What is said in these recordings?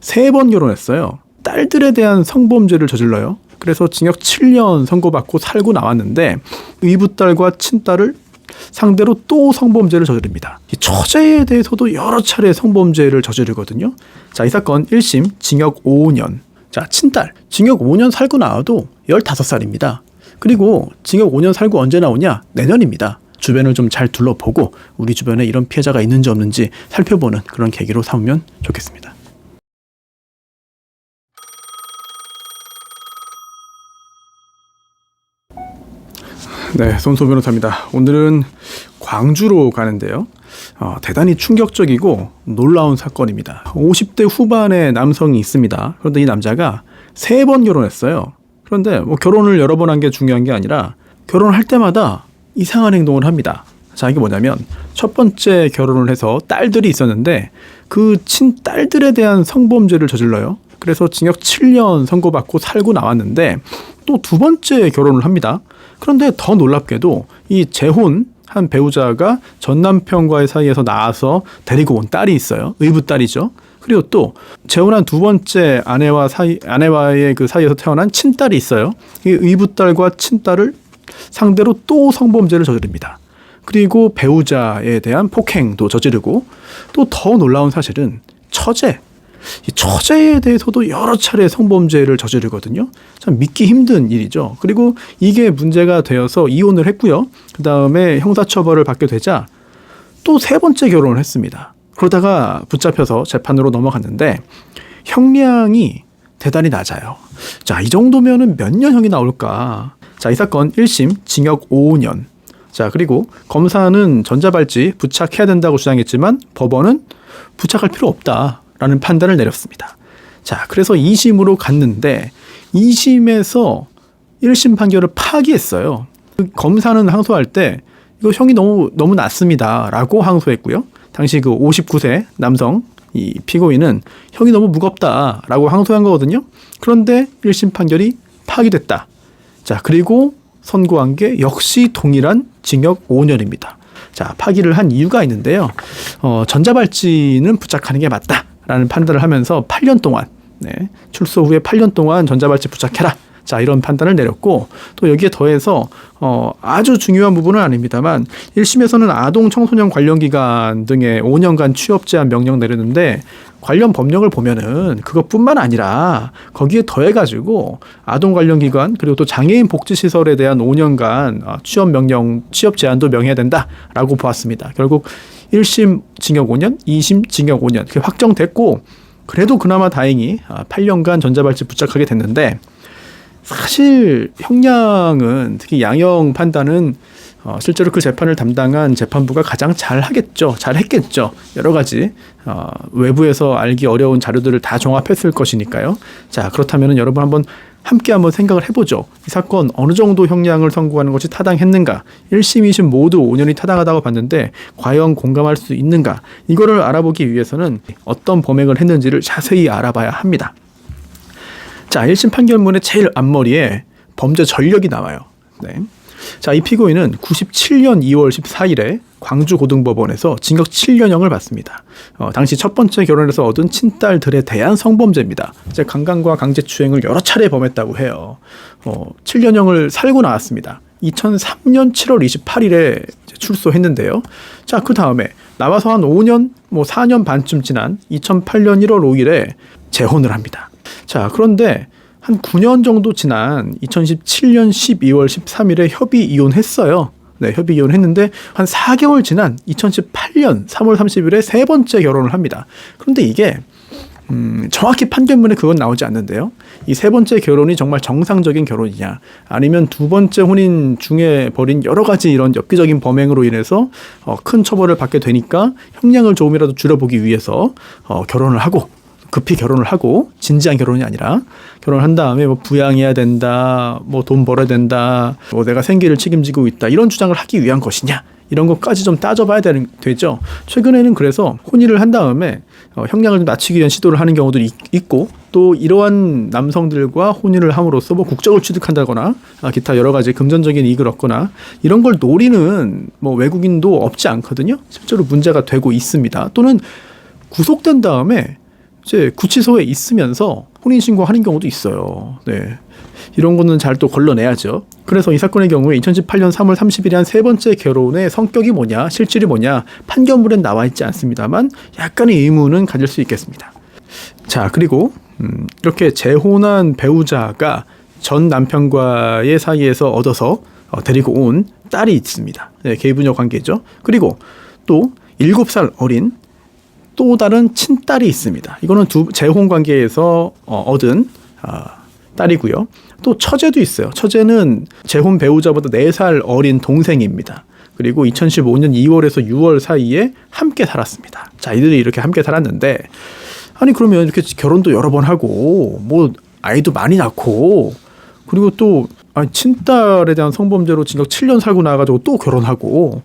3번 결혼했어요. 딸들에 대한 성범죄를 저질러요. 그래서 징역 7년 선고받고 살고 나왔는데 의붓딸과 친딸을 상대로 또 성범죄를 저지릅니다. 이 처제에 대해서도 여러 차례 성범죄를 저지르거든요. 자, 이 사건 1심 징역 5년. 자, 친딸 징역 5년 살고 나와도 15살입니다. 그리고 징역 5년 살고 언제 나오냐? 내년입니다. 주변을 좀 잘 둘러보고 우리 주변에 이런 피해자가 있는지 없는지 살펴보는 그런 계기로 삼으면 좋겠습니다. 네, 손소 변호사입니다. 오늘은 광주로 가는데요. 대단히 충격적이고 놀라운 사건입니다. 50대 후반의 남성이 있습니다. 그런데 이 남자가 3번 결혼했어요. 그런데 뭐 결혼을 여러 번 한 게 중요한 게 아니라 결혼할 때마다 이상한 행동을 합니다. 자, 이게 뭐냐면 첫 번째 결혼을 해서 딸들이 있었는데 그 친딸들에 대한 성범죄를 저질러요. 그래서 징역 7년 선고받고 살고 나왔는데 또 두 번째 결혼을 합니다. 그런데 더 놀랍게도 이 재혼한 배우자가 전 남편과의 사이에서 나와서 데리고 온 딸이 있어요. 의붓딸이죠. 그리고 또 재혼한 두 번째 아내와의 그 사이에서 태어난 친딸이 있어요. 이 의붓딸과 친딸을 상대로 또 성범죄를 저지릅니다. 그리고 배우자에 대한 폭행도 저지르고 또 더 놀라운 사실은 이 처제에 대해서도 여러 차례 성범죄를 저지르거든요. 참 믿기 힘든 일이죠. 그리고 이게 문제가 되어서 이혼을 했고요. 그 다음에 형사처벌을 받게 되자 또 3번째 결혼을 했습니다. 그러다가 붙잡혀서 재판으로 넘어갔는데 형량이 대단히 낮아요. 자, 이 정도면은 몇 년형이 나올까? 자, 이 사건 1심 징역 5년. 자, 그리고 검사는 전자발찌 부착해야 된다고 주장했지만 법원은 부착할 필요 없다라는 판단을 내렸습니다. 자, 그래서 2심으로 갔는데 2심에서 1심 판결을 파기했어요. 검사는 항소할 때 이거 형이 너무 낮습니다라고 항소했고요. 당시 그 59세 남성 이 피고인은 형이 너무 무겁다라고 항소한 거거든요. 그런데 1심 판결이 파기됐다. 자, 그리고 선고한 게 역시 동일한 징역 5년입니다. 자, 파기를 한 이유가 있는데요. 전자발찌는 부착하는 게 맞다라는 판단을 하면서 8년 동안 출소 후에 8년 동안 전자발찌 부착해라. 자, 이런 판단을 내렸고 또 여기에 더해서 아주 중요한 부분은 아닙니다만 1심에서는 아동 청소년 관련 기관 등의 5년간 취업 제한 명령 내렸는데 관련 법령을 보면은 그것뿐만 아니라 거기에 더해가지고 아동 관련 기관 그리고 또 장애인 복지시설에 대한 5년간 취업 제한도 명해야 된다라고 보았습니다. 결국 1심 징역 5년, 2심 징역 5년 이렇게 확정됐고 그래도 그나마 다행히 8년간 전자발찌 부착하게 됐는데 사실 형량은 특히 양형 판단은 실제로 그 재판을 담당한 재판부가 가장 잘했겠죠. 여러 가지 외부에서 알기 어려운 자료들을 다 종합했을 것이니까요. 자, 그렇다면 여러분 함께 한번 생각을 해보죠. 이 사건 어느 정도 형량을 선고하는 것이 타당했는가? 1심, 2심 모두 5년이 타당하다고 봤는데 과연 공감할 수 있는가? 이거를 알아보기 위해서는 어떤 범행을 했는지를 자세히 알아봐야 합니다. 자, 1심 판결문의 제일 앞머리에 범죄 전력이 나와요. 네. 자, 이 피고인은 97년 2월 14일에 광주고등법원에서 징역 7년형을 받습니다. 당시 첫 번째 결혼에서 얻은 친딸들에 대한 성범죄입니다. 이제 강간과 강제추행을 여러 차례 범했다고 해요. 7년형을 살고 나왔습니다. 2003년 7월 28일에 출소했는데요. 자, 그 다음에 나와서 한 5년, 4년 반쯤 지난 2008년 1월 5일에 재혼을 합니다. 자, 그런데 한 9년 정도 지난 2017년 12월 13일에 협의 이혼했어요. 네, 협의 이혼했는데 한 4개월 지난 2018년 3월 30일에 3번째 결혼을 합니다. 그런데 이게 정확히 판결문에 그건 나오지 않는데요. 이 3번째 결혼이 정말 정상적인 결혼이냐 아니면 2번째 혼인 중에 벌인 여러 가지 이런 엽기적인 범행으로 인해서 큰 처벌을 받게 되니까 형량을 조금이라도 줄여보기 위해서 급히 결혼을 하고 진지한 결혼이 아니라 결혼을 한 다음에 부양해야 된다, 돈 벌어야 된다, 내가 생계를 책임지고 있다 이런 주장을 하기 위한 것이냐 이런 것까지 좀 따져봐야 되죠. 최근에는 그래서 혼인을 한 다음에 형량을 좀 낮추기 위한 시도를 하는 경우도 있고 또 이러한 남성들과 혼인을 함으로써 국적을 취득한다거나 기타 여러 가지 금전적인 이익을 얻거나 이런 걸 노리는 외국인도 없지 않거든요. 실제로 문제가 되고 있습니다. 또는 구속된 다음에 이제 구치소에 있으면서 혼인신고하는 경우도 있어요. 네. 이런 거는 잘 또 걸러내야죠. 그래서 이 사건의 경우에 2018년 3월 30일에 한 세 번째 결혼의 성격이 뭐냐, 실질이 뭐냐, 판결문엔 나와 있지 않습니다만 약간의 의문은 가질 수 있겠습니다. 자, 그리고 이렇게 재혼한 배우자가 전 남편과의 사이에서 얻어서 데리고 온 딸이 있습니다. 네, 계부녀 관계죠. 그리고 또 7살 어린 또 다른 친딸이 있습니다. 이거는 재혼 관계에서 얻은 딸이고요. 또 처제도 있어요. 처제는 재혼 배우자보다 4살 어린 동생입니다. 그리고 2015년 2월에서 6월 사이에 함께 살았습니다. 자, 이들이 이렇게 함께 살았는데, 아니 그러면 이렇게 결혼도 여러 번 하고 뭐 아이도 많이 낳고, 그리고 또 친딸에 대한 성범죄로 징역 7년 살고 나가지고 또 결혼하고,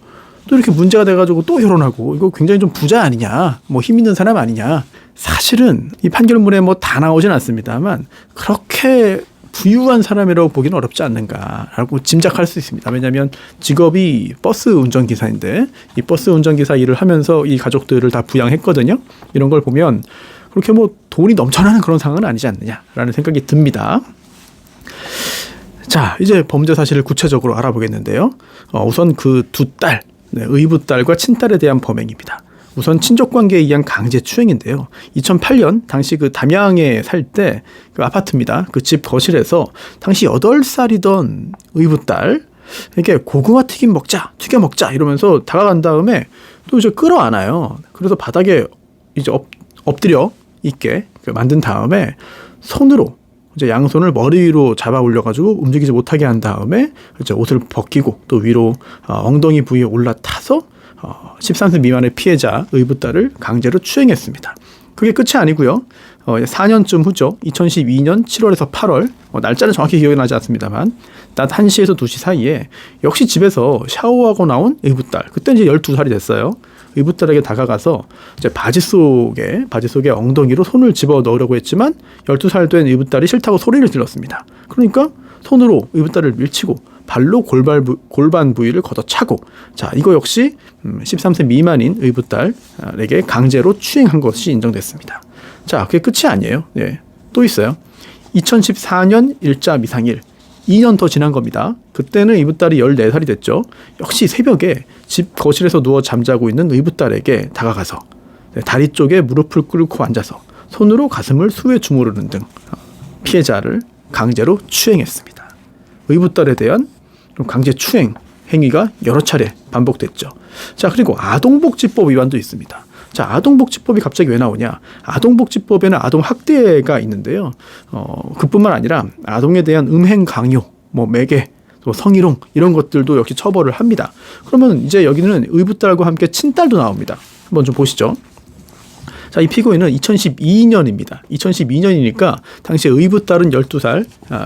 또 이렇게 문제가 돼가지고 또 결혼하고, 이거 굉장히 좀 부자 아니냐, 뭐 힘 있는 사람 아니냐. 사실은 이 판결문에 뭐 다 나오진 않습니다만 그렇게 부유한 사람이라고 보기는 어렵지 않는가라고 짐작할 수 있습니다. 왜냐하면 직업이 버스 운전기사인데 이 버스 운전기사 일을 하면서 이 가족들을 다 부양했거든요. 이런 걸 보면 그렇게 뭐 돈이 넘쳐나는 그런 상황은 아니지 않느냐라는 생각이 듭니다. 자, 이제 범죄 사실을 구체적으로 알아보겠는데요. 우선 그 두 딸, 의붓 딸과 친딸에 대한 범행입니다. 우선 친족관계에 의한 강제추행인데요. 2008년 당시 그 담양에 살 때 그 아파트입니다. 그 집 거실에서 당시 8살이던 의붓 딸에게 고구마 튀김 먹자, 튀겨 먹자 이러면서 다가간 다음에 또 이제 끌어안아요. 그래서 바닥에 이제 엎드려 있게 만든 다음에 손으로 이제 양손을 머리 위로 잡아 올려가지고 움직이지 못하게 한 다음에 이제 옷을 벗기고 또 위로 엉덩이 부위에 올라타서 13세 미만의 피해자 의붓 딸을 강제로 추행했습니다. 그게 끝이 아니고요. 4년쯤 후죠. 2012년 7월에서 8월, 날짜는 정확히 기억이 나지 않습니다만 낮 1시에서 2시 사이에 역시 집에서 샤워하고 나온 의붓 딸, 그때 이제 12살이 됐어요. 의붓 딸에게 다가가서 이제 바지 속에 엉덩이로 손을 집어 넣으려고 했지만 12살 된 의붓 딸이 싫다고 소리를 질렀습니다. 그러니까 손으로 의붓 딸을 밀치고 발로 골반 부위를 걷어차고, 자, 이거 역시 13세 미만인 의붓 딸에게 강제로 추행한 것이 인정됐습니다. 자, 그게 끝이 아니에요. 예, 또 있어요. 2014년 일자 미상일, 2년 더 지난 겁니다. 그때는 의붓 딸이 14살이 됐죠. 역시 새벽에 집 거실에서 누워 잠자고 있는 의붓 딸에게 다가가서 다리 쪽에 무릎을 꿇고 앉아서 손으로 가슴을 수에 주무르는 등 피해자를 강제로 추행했습니다. 의붓 딸에 대한 강제 추행 행위가 여러 차례 반복됐죠. 자, 그리고 아동복지법 위반도 있습니다. 자, 아동복지법이 갑자기 왜 나오냐? 아동복지법에는 아동학대가 있는데요. 그뿐만 아니라 아동에 대한 음행 강요, 뭐 매개, 또 성희롱 이런 것들도 역시 처벌을 합니다. 그러면 이제 여기는 의붓 딸과 함께 친딸도 나옵니다. 한번 좀 보시죠. 자, 이 피고인은 2012년입니다. 2012년이니까 당시 의붓 딸은 12살,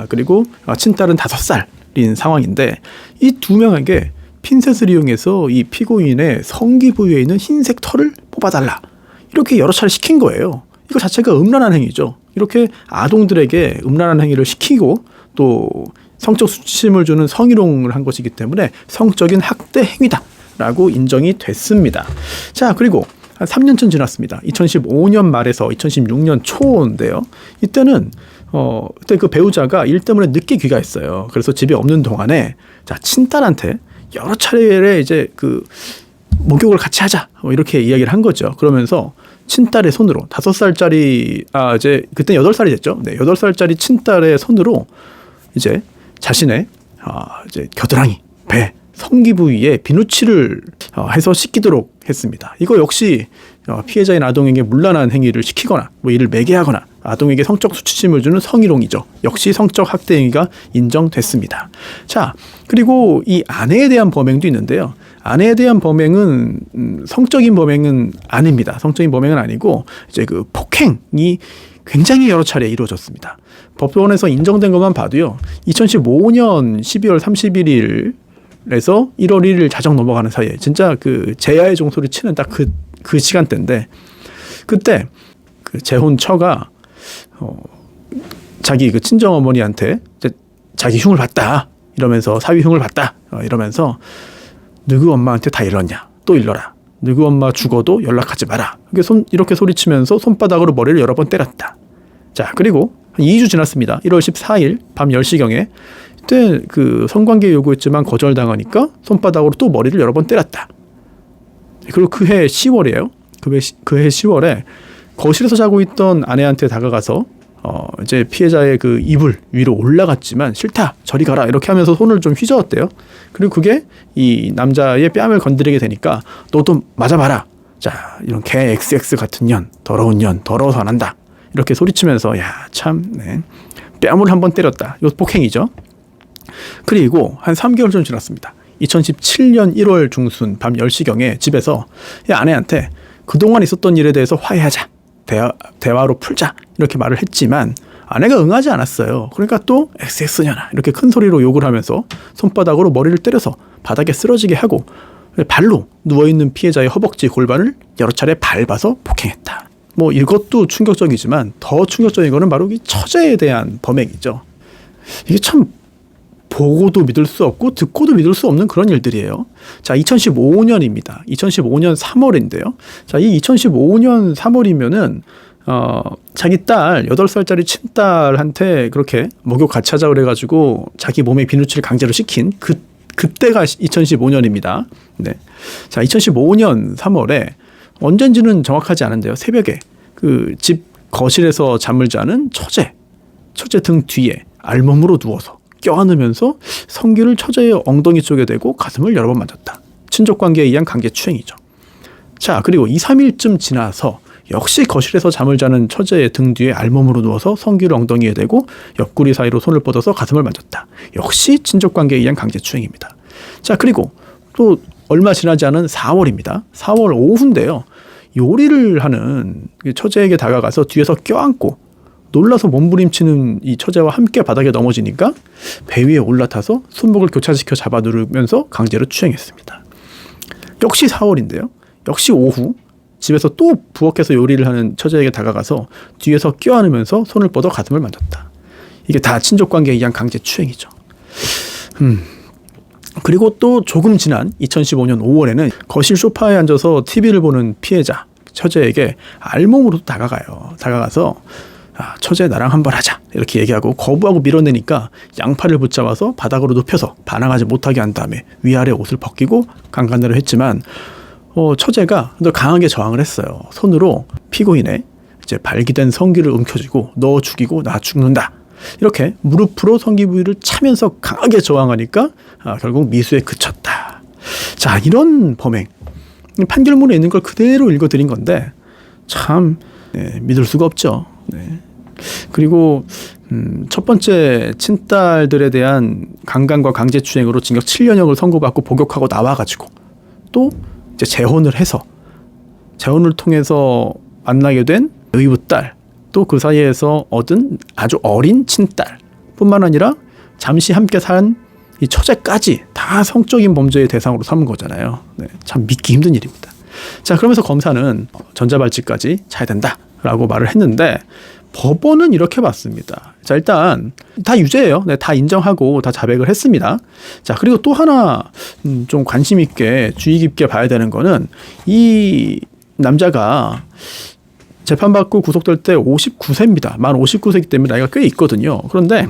그리고 친딸은 5살인 상황인데 이 두 명에게 핀셋을 이용해서 이 피고인의 성기 부위에 있는 흰색 털을 뽑아달라, 이렇게 여러 차례 시킨 거예요. 이거 자체가 음란한 행위죠. 이렇게 아동들에게 음란한 행위를 시키고 또 성적 수침을 주는 성희롱을 한 것이기 때문에 성적인 학대 행위다라고 인정이 됐습니다. 자, 그리고 한 3년쯤 지났습니다. 2015년 말에서 2016년 초인데요. 이때는 그때 그 배우자가 일 때문에 늦게 귀가했어요. 그래서 집에 없는 동안에 자, 친딸한테 여러 차례에 이제 그 목욕을 같이 하자, 이렇게 이야기를 한 거죠. 그러면서 친딸의 손으로 5살짜리 이제 그때 8살이 됐죠. 네, 8살짜리 친딸의 손으로 이제 자신의 이제 겨드랑이, 배, 성기 부위에 비누칠을 해서 씻기도록 했습니다. 이거 역시 피해자인 아동에게 문란한 행위를 시키거나 뭐 이를 매개하거나 아동에게 성적 수치심을 주는 성희롱이죠. 역시 성적 학대 행위가 인정됐습니다. 자, 그리고 이 아내에 대한 범행도 있는데요. 아내에 대한 범행은 성적인 범행은 아닙니다. 성적인 범행은 아니고 이제 그 폭행이 굉장히 여러 차례 이루어졌습니다. 법원에서 인정된 것만 봐도요. 2015년 12월 31일에서 1월 1일 자정 넘어가는 사이에 진짜 그 제야의 종소리 치는 딱 그 시간대인데, 그때 그 재혼 처가 자기 그 친정 어머니한테 자기 흉을 봤다 이러면서, 사위 흉을 봤다 이러면서 누구 엄마한테 다 일렀냐, 또 일러라, 너희 엄마 죽어도 연락하지 마라. 이렇게 소리치면서 손바닥으로 머리를 여러 번 때렸다. 자, 그리고 한 2주 지났습니다. 1월 14일 밤 10시경에 이때 그 성관계 요구했지만 거절당하니까 손바닥으로 또 머리를 여러 번 때렸다. 그리고 그해 10월이에요. 그해 10월에 거실에서 자고 있던 아내한테 다가가서 이제 피해자의 그 이불 위로 올라갔지만 싫다, 저리 가라 이렇게 하면서 손을 좀 휘저었대요. 그리고 그게 이 남자의 뺨을 건드리게 되니까 너도 맞아봐라. 자, 이런 개 XX 같은 년, 더러운 년, 더러워서 안 한다. 이렇게 소리치면서 뺨을 한번 때렸다. 이거 폭행이죠. 그리고 한 3개월 좀 지났습니다. 2017년 1월 중순 밤 10시경에 집에서 아내한테 그동안 있었던 일에 대해서 화해하자. 대화로 풀자. 이렇게 말을 했지만 아내가 응하지 않았어요. 그러니까 또 XX년아 이렇게 큰 소리로 욕을 하면서 손바닥으로 머리를 때려서 바닥에 쓰러지게 하고 발로 누워있는 피해자의 허벅지, 골반을 여러 차례 밟아서 폭행했다. 뭐 이것도 충격적이지만 더 충격적인 거는 바로 이 처제에 대한 범행이죠. 이게 참 보고도 믿을 수 없고 듣고도 믿을 수 없는 그런 일들이에요. 자, 2015년입니다. 2015년 3월인데요. 자, 이 2015년 3월이면은 자기 딸 8살짜리 친딸한테 그렇게 목욕 같이 하자 그래가지고 자기 몸에 비누칠을 강제로 시킨 그때가 2015년입니다. 네. 자, 2015년 3월에 언젠지는 정확하지 않은데요. 새벽에 그 집 거실에서 잠을 자는 처제 등 뒤에 알몸으로 누워서 껴안으면서 성기를 처제의 엉덩이 쪽에 대고 가슴을 여러 번 만졌다. 친족관계에 의한 강제추행이죠. 자, 그리고 2, 3일쯤 지나서 역시 거실에서 잠을 자는 처제의 등 뒤에 알몸으로 누워서 성기를 엉덩이에 대고 옆구리 사이로 손을 뻗어서 가슴을 만졌다. 역시 친족관계에 의한 강제추행입니다. 자, 그리고 또 얼마 지나지 않은 4월입니다. 4월 오후인데요. 요리를 하는 처제에게 다가가서 뒤에서 껴안고 놀라서 몸부림치는 이 처제와 함께 바닥에 넘어지니까 배 위에 올라타서 손목을 교차시켜 잡아 누르면서 강제로 추행했습니다. 역시 4월인데요. 역시 오후 집에서 또 부엌에서 요리를 하는 처제에게 다가가서 뒤에서 껴안으면서 손을 뻗어 가슴을 만졌다. 이게 다 친족관계에 의한 강제추행이죠. 그리고 또 조금 지난 2015년 5월에는 거실 소파에 앉아서 TV를 보는 피해자 처제에게 알몸으로 다가가서 처제 나랑 한번 하자 이렇게 얘기하고 거부하고 밀어내니까 양팔을 붙잡아서 바닥으로 눕혀서 반항하지 못하게 한 다음에 위아래 옷을 벗기고 강간을 했지만 처제가 강하게 저항을 했어요. 손으로 피고인의 이제 발기된 성기를 움켜쥐고 너 죽이고 나 죽는다 이렇게 무릎으로 성기 부위를 차면서 강하게 저항하니까 결국 미수에 그쳤다. 자, 이런 범행 판결문에 있는 걸 그대로 읽어드린 건데 참 믿을 수가 없죠. 네. 그리고 첫 번째 친딸들에 대한 강간과 강제추행으로 징역 7년형을 선고받고 복역하고 나와가지고 또 이제 재혼을 해서 재혼을 통해서 만나게 된 의붓딸 또 그 사이에서 얻은 아주 어린 친딸 뿐만 아니라 잠시 함께 산 이 처제까지 다 성적인 범죄의 대상으로 삼은 거잖아요. 네, 참 믿기 힘든 일입니다. 자, 그러면서 검사는 전자발찌까지 차야 된다라고 말을 했는데 법원은 이렇게 봤습니다. 자, 일단 다 유죄예요. 네, 다 인정하고 다 자백을 했습니다. 자, 그리고 또 하나 좀 관심 있게 주의 깊게 봐야 되는 거는 이 남자가 재판받고 구속될 때 59세입니다. 만 59세이기 때문에 나이가 꽤 있거든요. 그런데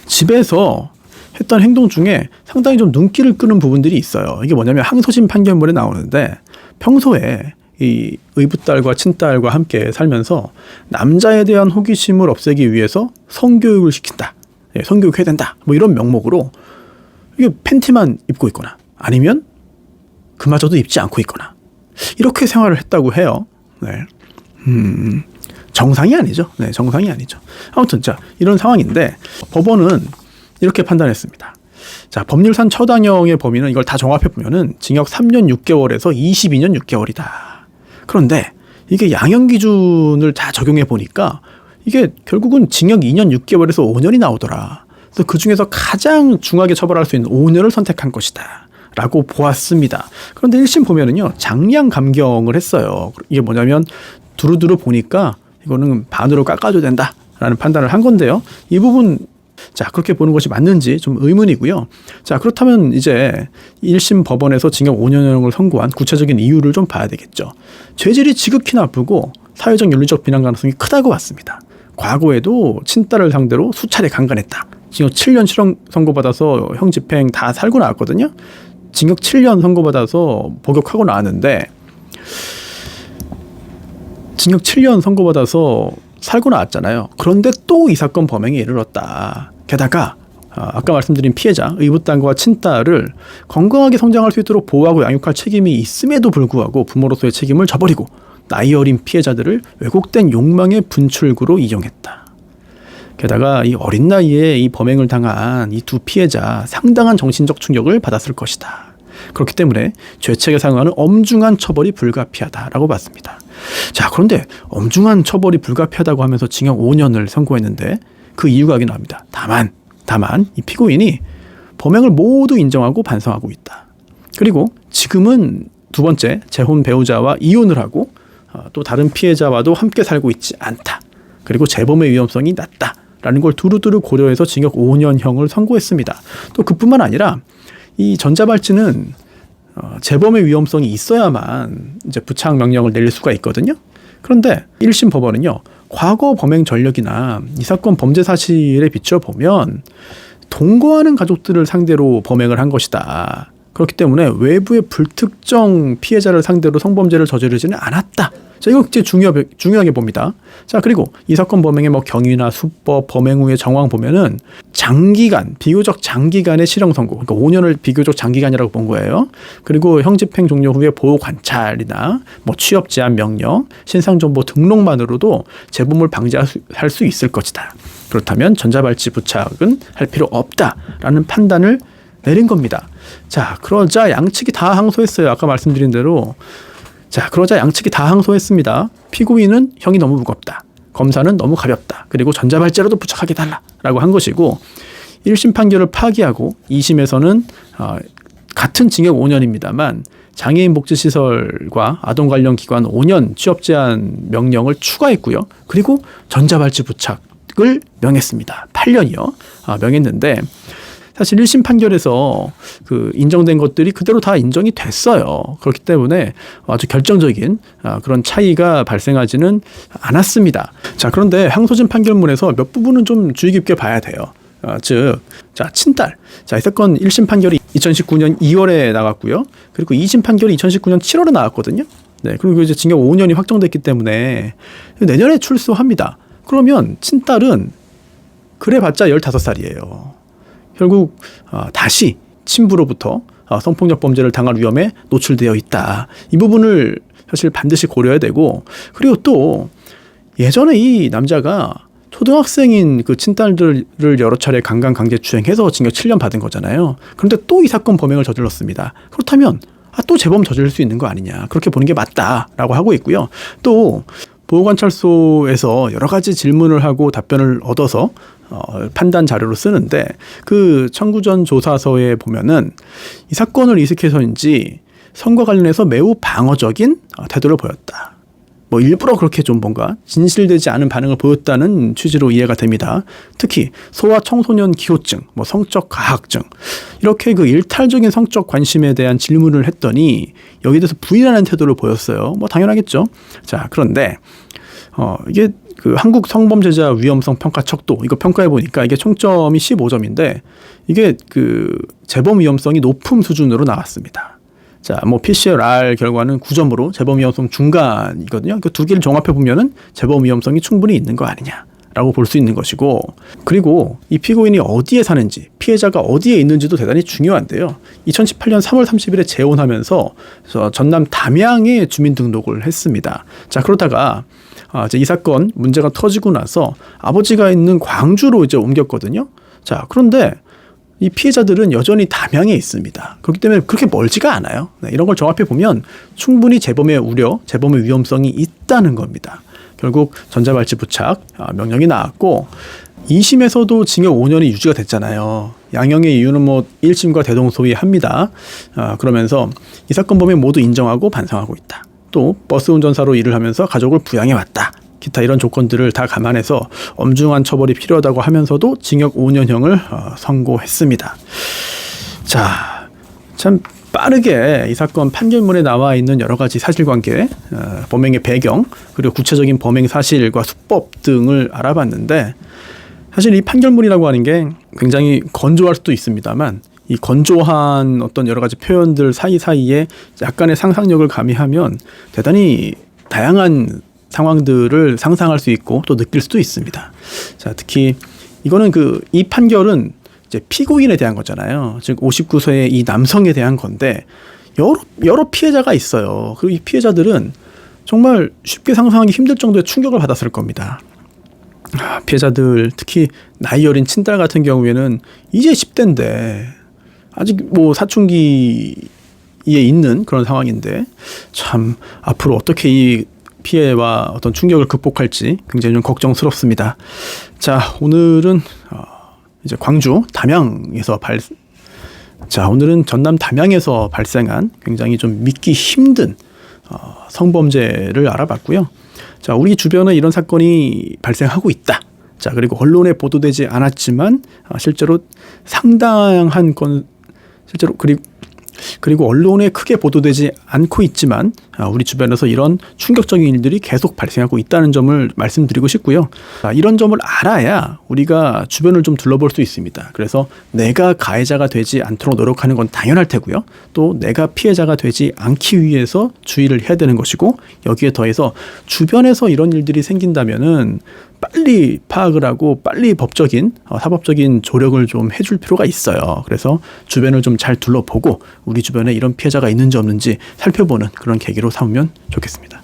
집에서 했던 행동 중에 상당히 좀 눈길을 끄는 부분들이 있어요. 이게 뭐냐면 항소심 판결문에 나오는데 평소에 이 의붓딸과 친딸과 함께 살면서 남자에 대한 호기심을 없애기 위해서 성교육을 시킨다. 성교육해야 된다. 뭐 이런 명목으로 이게 팬티만 입고 있거나 아니면 그마저도 입지 않고 있거나 이렇게 생활을 했다고 해요. 네. 정상이 아니죠. 네, 정상이 아니죠. 아무튼 자, 이런 상황인데 법원은 이렇게 판단했습니다. 자, 법률상 처단형의 범위는 이걸 다 종합해 보면은 징역 3년 6개월에서 22년 6개월이다. 그런데 이게 양형 기준을 다 적용해 보니까 이게 결국은 징역 2년 6개월에서 5년이 나오더라. 그래서 그 중에서 가장 중하게 처벌할 수 있는 5년을 선택한 것이다. 라고 보았습니다. 그런데 1심 보면은요, 장량 감경을 했어요. 이게 뭐냐면 두루두루 보니까 이거는 반으로 깎아줘야 된다라는 판단을 한 건데요. 이 부분 자, 그렇게 보는 것이 맞는지 좀 의문이고요. 자, 그렇다면 이제 1심 법원에서 징역 5년형을 선고한 구체적인 이유를 좀 봐야 되겠죠. 죄질이 지극히 나쁘고 사회적 윤리적 비난 가능성이 크다고 봤습니다. 과거에도 친딸을 상대로 수차례 강간했다. 징역 7년 실형 선고받아서 형 집행 다 살고 나왔거든요. 징역 7년 선고받아서 복역하고 나왔는데 징역 7년 선고받아서 살고 나왔잖아요. 그런데 또 이 사건 범행에 이르렀다. 게다가 아까 말씀드린 피해자 의붓딸과 친딸을 건강하게 성장할 수 있도록 보호하고 양육할 책임이 있음에도 불구하고 부모로서의 책임을 저버리고 나이 어린 피해자들을 왜곡된 욕망의 분출구로 이용했다. 게다가 이 어린 나이에 이 범행을 당한 이 두 피해자 상당한 정신적 충격을 받았을 것이다. 그렇기 때문에 죄책에 상응하는 엄중한 처벌이 불가피하다라고 봤습니다. 자, 그런데 엄중한 처벌이 불가피하다고 하면서 징역 5년을 선고했는데 그 이유가 여기 나옵니다. 다만 이 피고인이 범행을 모두 인정하고 반성하고 있다. 그리고 지금은 두 번째 재혼 배우자와 이혼을 하고 또 다른 피해자와도 함께 살고 있지 않다. 그리고 재범의 위험성이 낮다라는 걸 두루두루 고려해서 징역 5년형을 선고했습니다. 또 그뿐만 아니라 이 전자발찌는 재범의 위험성이 있어야만 이제 부착 명령을 내릴 수가 있거든요. 그런데 1심 법원은요, 과거 범행 전력이나 이 사건 범죄 사실에 비추어 보면 동거하는 가족들을 상대로 범행을 한 것이다. 그렇기 때문에 외부의 불특정 피해자를 상대로 성범죄를 저지르지는 않았다. 자, 이거 굉장히 중요하게 봅니다. 자, 그리고 이 사건 범행의 뭐 경위나 수법, 범행 후의 정황 보면은 비교적 장기간의 실형 선고, 그러니까 5년을 비교적 장기간이라고 본 거예요. 그리고 형집행 종료 후에 보호 관찰이나 뭐 취업 제한 명령, 신상 정보 등록만으로도 재범을 방지할 수 있을 것이다. 그렇다면 전자발찌 부착은 할 필요 없다라는 판단을 내린 겁니다. 자, 그러자 양측이 다 항소했어요. 아까 말씀드린 대로. 자, 그러자 양측이 다 항소했습니다. 피고인은 형이 너무 무겁다. 검사는 너무 가볍다. 그리고 전자발찌라도 부착하게 달라라고 한 것이고 1심 판결을 파기하고 2심에서는 같은 징역 5년입니다만 장애인 복지시설과 아동 관련 기관 5년 취업 제한 명령을 추가했고요. 그리고 전자발찌 부착을 명했습니다. 8년이요. 명했는데 사실 1심 판결에서 그 인정된 것들이 그대로 다 인정이 됐어요. 그렇기 때문에 아주 결정적인 그런 차이가 발생하지는 않았습니다. 자, 그런데 항소심 판결문에서 몇 부분은 좀 주의 깊게 봐야 돼요. 자, 친딸. 자, 이 사건 1심 판결이 2019년 2월에 나갔고요. 그리고 2심 판결이 2019년 7월에 나왔거든요. 네, 그리고 이제 징역 5년이 확정됐기 때문에 내년에 출소합니다. 그러면 친딸은 그래봤자 15살이에요. 결국 다시 친부로부터 성폭력 범죄를 당할 위험에 노출되어 있다. 이 부분을 사실 반드시 고려해야 되고, 그리고 또 예전에 이 남자가 초등학생인 그 친딸들을 여러 차례 강간 강제추행해서 징역 7년 받은 거잖아요. 그런데 또 이 사건 범행을 저질렀습니다. 그렇다면 또 재범 저지를 수 있는 거 아니냐, 그렇게 보는 게 맞다라고 하고 있고요. 또 보호관찰소에서 여러 가지 질문을 하고 답변을 얻어서 판단 자료로 쓰는데 그 청구전 조사서에 보면은 이 사건을 의식해서인지 성과 관련해서 매우 방어적인 태도를 보였다. 뭐 일부러 그렇게 좀 뭔가 진실되지 않은 반응을 보였다는 취지로 이해가 됩니다. 특히 소아 청소년 기호증, 뭐 성적 가학증, 이렇게 그 일탈적인 성적 관심에 대한 질문을 했더니 여기에 대해서 부인하는 태도를 보였어요. 뭐 당연하겠죠. 자, 그런데 이게 그 한국 성범죄자 위험성 평가 척도, 이거 평가해 보니까 이게 총점이 15점인데 이게 그 재범 위험성이 높음 수준으로 나왔습니다. 자, 뭐 PCR 결과는 9점으로 재범 위험성 중간이거든요. 그 두 개를 종합해 보면은 재범 위험성이 충분히 있는 거 아니냐라고 볼 수 있는 것이고, 그리고 이 피고인이 어디에 사는지, 피해자가 어디에 있는지도 대단히 중요한데요. 2018년 3월 30일에 재혼하면서 전남 담양에 주민등록을 했습니다. 자, 그러다가 이제 이 사건 문제가 터지고 나서 아버지가 있는 광주로 이제 옮겼거든요. 자, 그런데 이 피해자들은 여전히 담양에 있습니다. 그렇기 때문에 그렇게 멀지가 않아요. 네, 이런 걸 종합해 보면 충분히 재범의 우려, 재범의 위험성이 있다는 겁니다. 결국 전자발찌 부착 명령이 나왔고 2심에서도 징역 5년이 유지가 됐잖아요. 양형의 이유는 뭐 1심과 대동소이합니다. 그러면서 이 사건 범행 모두 인정하고 반성하고 있다. 또 버스 운전사로 일을 하면서 가족을 부양해 왔다. 기타 이런 조건들을 다 감안해서 엄중한 처벌이 필요하다고 하면서도 징역 5년형을 선고했습니다. 자, 참 빠르게 이 사건 판결문에 나와 있는 여러 가지 사실관계, 범행의 배경, 그리고 구체적인 범행 사실과 수법 등을 알아봤는데, 사실 이 판결문이라고 하는 게 굉장히 건조할 수도 있습니다만, 이 건조한 어떤 여러 가지 표현들 사이사이에 약간의 상상력을 가미하면 대단히 다양한 상황들을 상상할 수 있고 또 느낄 수도 있습니다. 자, 특히 이거는 이 판결은 이제 피고인에 대한 거잖아요. 즉 59세의 이 남성에 대한 건데 여러 피해자가 있어요. 그리고 이 피해자들은 정말 쉽게 상상하기 힘들 정도의 충격을 받았을 겁니다. 피해자들, 특히 나이 어린 친딸 같은 경우에는 이제 10대인데 아직 뭐 사춘기에 있는 그런 상황인데, 참 앞으로 어떻게 이 피해와 어떤 충격을 극복할지 굉장히 좀 걱정스럽습니다. 자, 오늘은 이제 광주 담양에서 오늘은 전남 담양에서 발생한 굉장히 좀 믿기 힘든 성범죄를 알아봤고요. 자, 우리 주변에 이런 사건이 발생하고 있다. 자, 그리고 언론에 보도되지 않았지만 실제로 상당한 건 실제로 그리고 언론에 크게 보도되지 않고 있지만 우리 주변에서 이런 충격적인 일들이 계속 발생하고 있다는 점을 말씀드리고 싶고요. 이런 점을 알아야 우리가 주변을 좀 둘러볼 수 있습니다. 그래서 내가 가해자가 되지 않도록 노력하는 건 당연할 테고요. 또 내가 피해자가 되지 않기 위해서 주의를 해야 되는 것이고, 여기에 더해서 주변에서 이런 일들이 생긴다면은 빨리 파악을 하고 빨리 법적인 사법적인 조력을 좀 해줄 필요가 있어요. 그래서 주변을 좀 잘 둘러보고 우리 주변에 이런 피해자가 있는지 없는지 살펴보는 그런 계기로 삼으면 좋겠습니다.